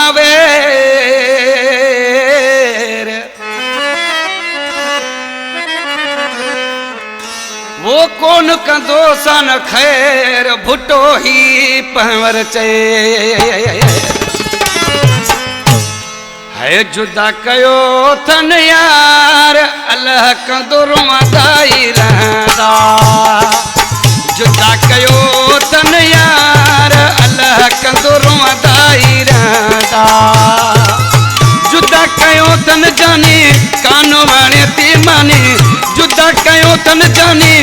फरमावे वो कौन कंदो सन खैर भुटो ही पहवर चे है जुदा कयो थन यार अल्लाह कंदो रुआदाई रहंदा जुदा कयो थन यार अल्लाह कंदो रुआदाई रहंदा जुदा कयो थन जानी कानो वाणे ती मानी जुदा कयो थन जानी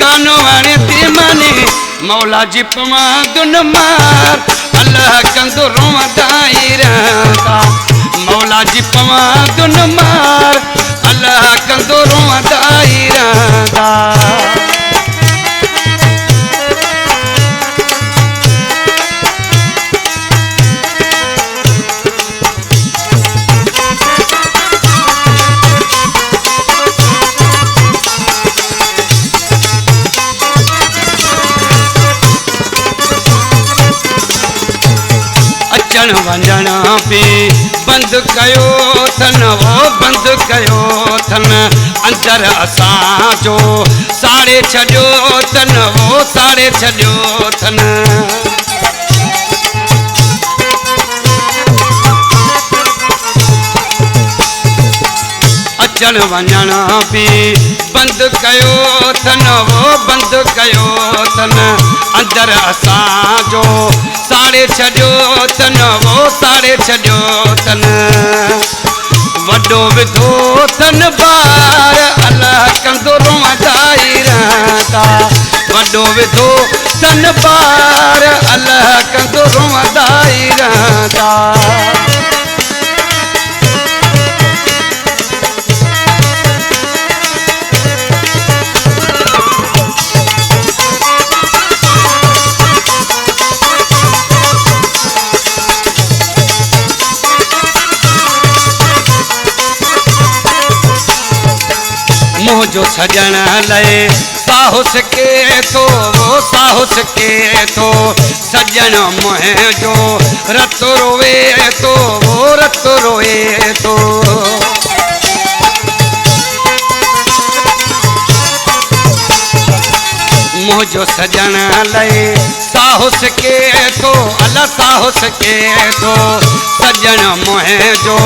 कानो वाणे ती मानी मौला जी पवा दुन मार अल्लाह कंदो रुआदाई रहंदा मौला जी पवा दुन मार अल्लाह कंदो रुआदाई रहंदा अचण वञण पे बंद कयो थन वो बंद कयो थन अंदर असां जो साड़े छॾियो थन वो साड़े छॾियो थन अचण वञण पे बंद कयो थन वो बंद कयो थन अंदर असां जो साड़े छॾियो थन वो साड़े छॾियो थन वॾो विधो थन ॿार अल्लाह कंदो रुआदाई रहंदा वॾो विधो थन ॿार अल्लाह कंदो रुआदाई रहंदा मुझो सजन लए साहुस के थो वो साहुस के थो सजन मुझो रत रोए तो वो रत रोए तो मुझो सजन लए साहुस के थो अल्लाह साहुस के थो सजन मुझो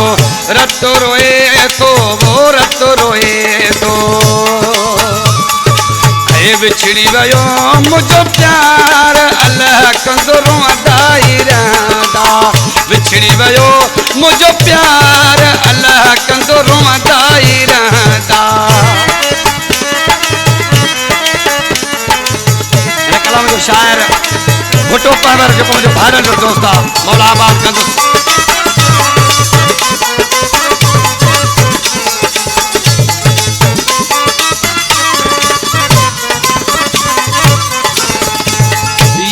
रत रोए तो वो रत रोए तो बिछड़ी वियो मुझो प्यार अल्लाह कंदो रुआदाई रहंदा बिछड़ी वियो मुझो प्यार अल्लाह कंदो रुआदाई रहंदा हिन कलाम जो शायर भुटो पहवर जेको मुंहिंजो भाइरनि जो दोस्त आहे मौला आबाद कंदुसि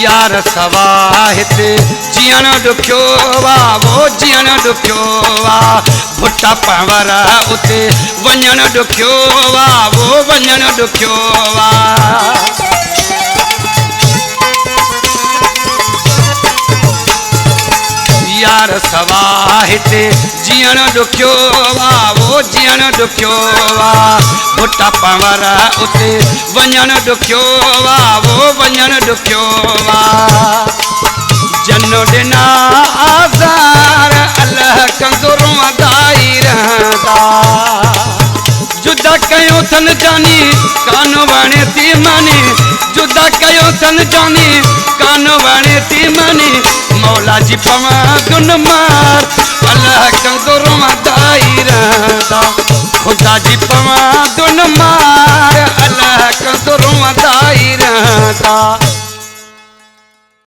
यार सवा हिते जीअण ॾुखियो वा वो जीअण ॾुखियो वा भुटा पहवर उते वञण ॾुखियो वा वो वञण ॾुखियो वा यार सवा हिते जीअण ॾुखियो वा वो जीअण ॾुखियो वा भुटा पहवर उते वञण ॾुखियो वा वो वञण ॾुखियो वा जनो ॾिना आज़ार अल्लाह कंदो रुआदाई रहंदा जुदा कयो थन जानी कानो वाणे थी मानी जुदा कयो थन जानी कानो वाणे थी मानी मौला जी पवा दुन मार अल्लाह कंदो रुआदाई रहंदा खुदा जी पवा दुन मार अल्लाह कंदो रुआदाई रहंदा